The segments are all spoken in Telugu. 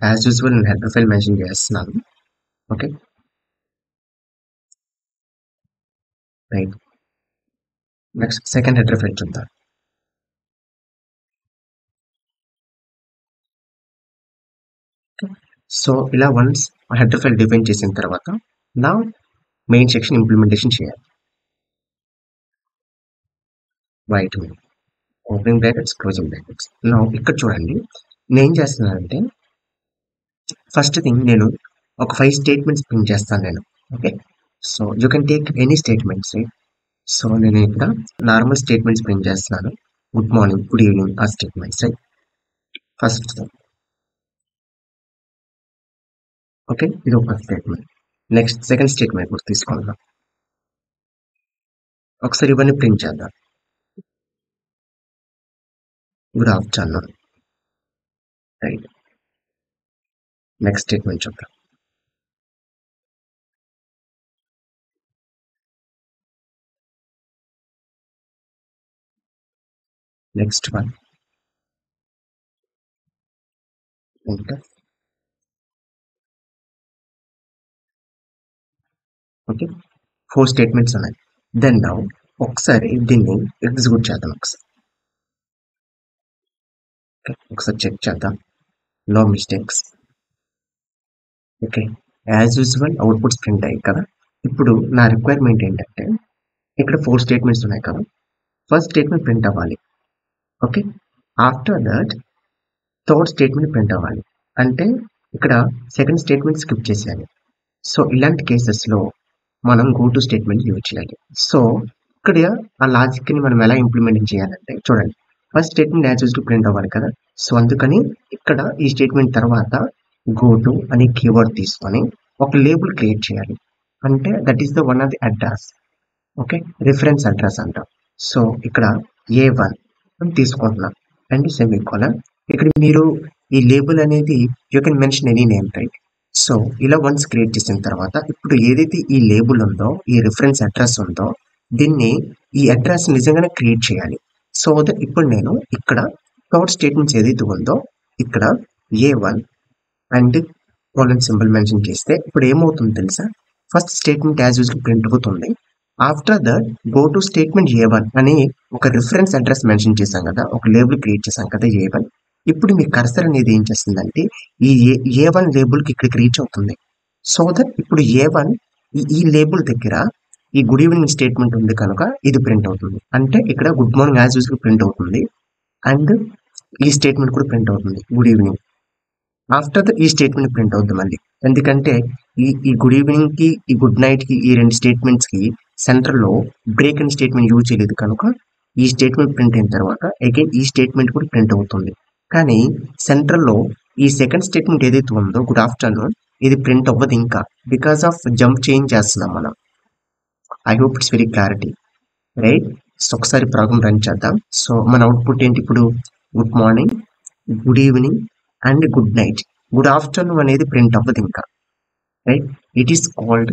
యాజ్ యూజువల్ నేను హెడర్ ఫైల్ మెన్షన్ చేస్తున్నాను. Okay, right. Next second header file చూద్దాం. సో ఇలా వన్స్ హెడర్ ఫైల్ డిఫైన్ చేసిన తర్వాత నా మెయిన్ సెక్షన్ ఇంప్లిమెంటేషన్ చేయాలి. White opening brackets, closing brackets. నా ఇక్కడ చూడండి, నేను ఏం చేస్తున్నానంటే ఫస్ట్ థింగ్ నేను ఒక 5 స్టేట్మెంట్స్ ప్రింట్ చేస్తాను నేను. Okay, so you can take any statements. So నేను ఇక్కడ నార్మల్ స్టేట్మెంట్స్ ప్రింట్ చేస్తున్నాను. గుడ్ మార్నింగ్, గుడ్ ఈవినింగ్ ఆ statements. Right, first thing. Okay, ఇది ఒక స్టేట్మెంట్. నెక్స్ట్ సెకండ్ స్టేట్మెంట్ కూడా తీసుకుందాం. ఒకసారి ఇవన్నీ ప్రింట్ చేద్దాం. Good afternoon. Right, next statement చూద్దాం. Next one. ఓకే, 4 స్టేట్మెంట్స్ ఉన్నాయి. దెన్ నౌ ఒకసారి దీన్ని ఎగ్జిక్యూట్ చేద్దాం. ఒకసారి చెక్ చేద్దాం. No mistakes. Okay, as usual outputs print అయ్యాయి కదా. ఇప్పుడు నా రిక్వైర్మెంట్ ఏంటంటే ఇక్కడ 4 స్టేట్మెంట్స్ ఉన్నాయి కదా. ఫస్ట్ స్టేట్మెంట్ ప్రింట్ అవ్వాలి. Okay, after that third statement print అవ్వాలి. అంటే ఇక్కడ సెకండ్ స్టేట్మెంట్ స్కిప్ చేసేయాలి. సో ఇలాంటి కేసెస్లో మనం గో టు స్టేట్మెంట్ యూజ్ చేయాలి. సో ఇక్కడ ఆ లాజిక్ని మనం ఎలా ఇంప్లిమెంట్ చేయాలంటే చూడండి, first statement as use to print అవ్వాలి కదా. సో అందుకని ఇక్కడ ఈ స్టేట్మెంట్ తర్వాత గో టు అనే కీవర్డ్ తీసుకొని ఒక లేబుల్ క్రియేట్ చేయాలి. అంటే that is the one of the address. Okay, reference address అంటాం. సో ఇక్కడ A1 అని తీసుకుంటున్నాం అండ్ సెమీకోలన్. ఇక్కడ మీరు ఈ లేబుల్ అనేది you can mention any name, right. So ఇలా వన్స్ క్రియేట్ చేసిన తర్వాత ఇప్పుడు ఏదైతే ఈ లేబుల్ ఉందో, ఈ రిఫరెన్స్ అడ్రస్ ఉందో, దీన్ని ఈ అడ్రస్ నిజంగానే క్రియేట్ చేయాలి. సో దట్ ఇప్పుడు నేను ఇక్కడ థర్డ్ స్టేట్మెంట్స్ ఏదైతే ఉందో ఇక్కడ A1 and colon symbol mention చేస్తే ఇప్పుడు ఏమవుతుంది తెలుసా, first statement as usual print అవుతుంది. After that go to statement A1 అని ఒక రిఫరెన్స్ అడ్రస్ మెన్షన్ చేశాం కదా, ఒక లేబుల్ క్రియేట్ చేశాం కదా A1. ఇప్పుడు మీ కర్సర్ అనేది ఏం చేస్తుందంటే ఈ A1 లేబుల్కి ఇక్కడికి రీచ్ అవుతుంది. సో దట్ ఇప్పుడు A1 ఈ లేబుల్ దగ్గర ఈ గుడ్ ఈవినింగ్ స్టేట్మెంట్ ఉంది కనుక ఇది ప్రింట్ అవుతుంది. అంటే ఇక్కడ good morning as usual print అవుతుంది అండ్ ఈ స్టేట్మెంట్ కూడా ప్రింట్ అవుతుంది, గుడ్ ఈవినింగ్. ఆఫ్టర్ ద ఈ స్టేట్మెంట్ ప్రింట్ అవుతుంది మళ్ళీ. ఎందుకంటే ఈ గుడ్ ఈవినింగ్ కి ఈ గుడ్ నైట్ కి ఈ రెండు స్టేట్మెంట్స్ కి సెంటర్ లో బ్రేక్ అండ్ స్టేట్మెంట్ యూజ్ చేయలేదు కనుక ఈ స్టేట్మెంట్ ప్రింట్ అయిన తర్వాత అగైన్ ఈ స్టేట్మెంట్ కూడా ప్రింట్ అవుతుంది. కానీ సెంటర్ లో ఈ సెకండ్ స్టేట్మెంట్ ఏదైతే ఉందో గుడ్ ఆఫ్టర్నూన్, ఇది ప్రింట్ అవ్వదు ఇంకా, బికాస్ ఆఫ్ జంప్ చేంజ్ చేస్తున్నాం మనం. I hope it's very clarity, right. So ఒకసారి ప్రోగ్రామ్ రన్ చేద్దాం. సో మన అవుట్పుట్ ఏంటి ఇప్పుడు, good morning, good evening and good night. Good afternoon అనేది ప్రింట్ అవ్వదు ఇంకా, right. It is called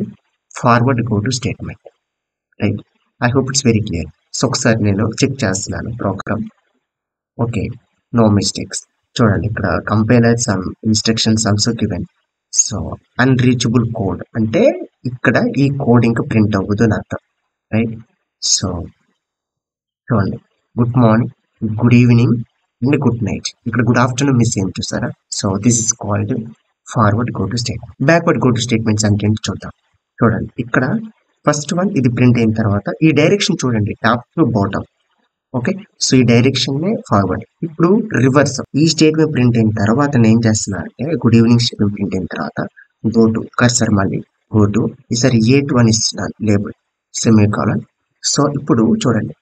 forward go to statement, right. I hope it's very clear. So ఒకసారి నేను చెక్ చేస్తున్నాను ప్రోగ్రామ్. Okay, no mistakes. చూడండి ఇక్కడ compiler some instructions also given. So unreachable code అంటే ఇక్కడ ఈ కోడ్ ఇంకా ప్రింట్ అవ్వదు అని అర్థం, రైట్. సో చూడండి, good morning, good evening and good night. ఇక్కడ గుడ్ ఆఫ్టర్నూన్ మిస్ అయింది చూసారా. So this is called forward go to statement. Backward go to statements అంటే ఏంటి చూద్దాం. చూడండి ఇక్కడ ఫస్ట్ వన్ ఇది ప్రింట్ అయిన తర్వాత ఈ డైరెక్షన్ చూడండి, top to bottom. Okay, so ఈ డైరెక్షన్ ఫార్వర్డ్. ఇప్పుడు రివర్స్, ఈ స్టేట్మెంట్ ప్రింట్ అయిన తర్వాత నేను ఏం చేస్తున్నా అంటే గుడ్ ఈవినింగ్ స్టేట్మెంట్ ప్రింట్ అయిన తర్వాత గో టు కర్సర్, మళ్ళీ గో టు ఈసారి A2 అని ఇస్తున్నాను లేబుల్, సెమీకోలన్. సో ఇప్పుడు చూడండి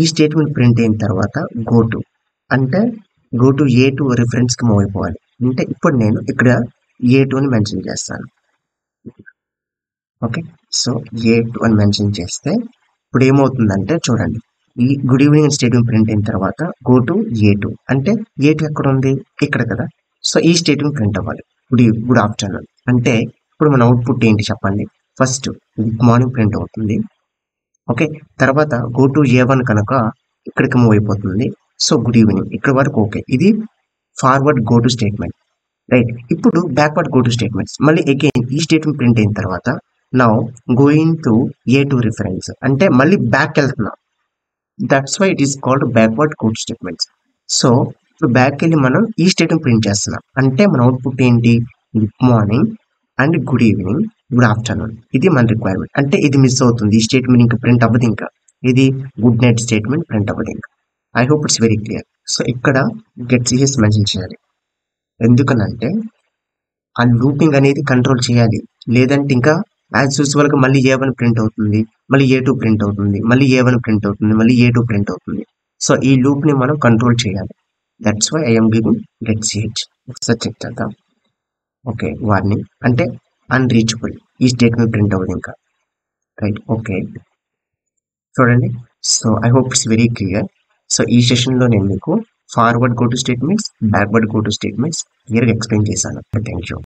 ఈ స్టేట్మెంట్ ప్రింట్ అయిన తర్వాత గో టు అంటే గో టు A2 రిఫరెన్స్ కి మూవ్ అయిపోవాలి. అంటే ఇప్పుడు నేను ఇక్కడ A2 అని మెన్షన్ చేస్తాను. ఓకే, సో A2 అని మెన్షన్ చేస్తే ఇప్పుడు ఏమవుతుందంటే చూడండి, ఈ గుడ్ ఈవినింగ్ స్టేట్మెంట్ ప్రింట్ అయిన తర్వాత గో టు A2 అంటే A2 ఎక్కడ ఉంది, ఇక్కడ కదా. సో ఈ స్టేట్మెంట్ ప్రింట్ అవ్వాలి, గుడ్ ఆఫ్టర్నూన్. అంటే ఇప్పుడు మన అవుట్పుట్ ఏంటి చెప్పండి, ఫస్ట్ గుడ్ మార్నింగ్ ప్రింట్ అవుతుంది. ఓకే, తర్వాత గో టు A1 కనుక ఇక్కడికి మూవ్ అయిపోతుంది. సో గుడ్ ఈవినింగ్ ఇక్కడ వరకు ఓకే. ఇది forward go to statement. Right. ఇప్పుడు బ్యాక్వర్డ్ గో టు స్టేట్మెంట్స్. మళ్ళీ అగైన్ ఈ స్టేట్మెంట్ ప్రింట్ అయిన తర్వాత now going to A two reference అంటే మళ్ళీ బ్యాక్ వెళ్తున్నాం. That's why it is called backward go to statements. So ఇప్పుడు బ్యాక్ వెళ్ళి మనం ఈ స్టేట్మెంట్ ప్రింట్ చేస్తున్నాం. అంటే మన అవుట్పుట్ ఏంటి? Good morning and good evening, good afternoon. ఇది మన రిక్వైర్మెంట్. అంటే ఇది మిస్ అవుతుంది. ఈ స్టేట్మెంట్ ఇంకా ప్రింట్ అవ్వదు. ఇంకా ఇది గుడ్ నైట్ స్టేట్మెంట్ ప్రింట్ అవ్వదు ఇంకా. I hope it's very clear. So ఇక్కడ గెట్ సిఎస్ మెన్షన్ చేయాలి. ఎందుకనంటే ఆ లూపింగ్ అనేది కంట్రోల్ చేయాలి. లేదంటే ఇంకా యాజ్ యూజువల్ గా మళ్ళీ ఏ1 ప్రింట్ అవుతుంది, మళ్ళీ ఏ2 ప్రింట్ అవుతుంది, మళ్ళీ ఏ1 ప్రింట్ అవుతుంది, మళ్ళీ ఏ2 ప్రింట్ అవుతుంది. సో ఈ లూప్ ని మనం కంట్రోల్ చేయాలి. That's why I'm giving get CH. ఒకసారి చెక్ చేద్దాం. ఓకే, వార్నింగ్ అంటే అన్రీచబుల్. ఈ స్టేట్మెంట్ ప్రింట్ అవ్వదు ఇంకా. రైట్. ఓకే, చూడండి. So I hope it's very clear. So ఈ సెషన్లో నేను మీకు forward go to statements, backward go to statements క్లియర్గా ఎక్స్ప్లెయిన్ చేశాను. Thank you.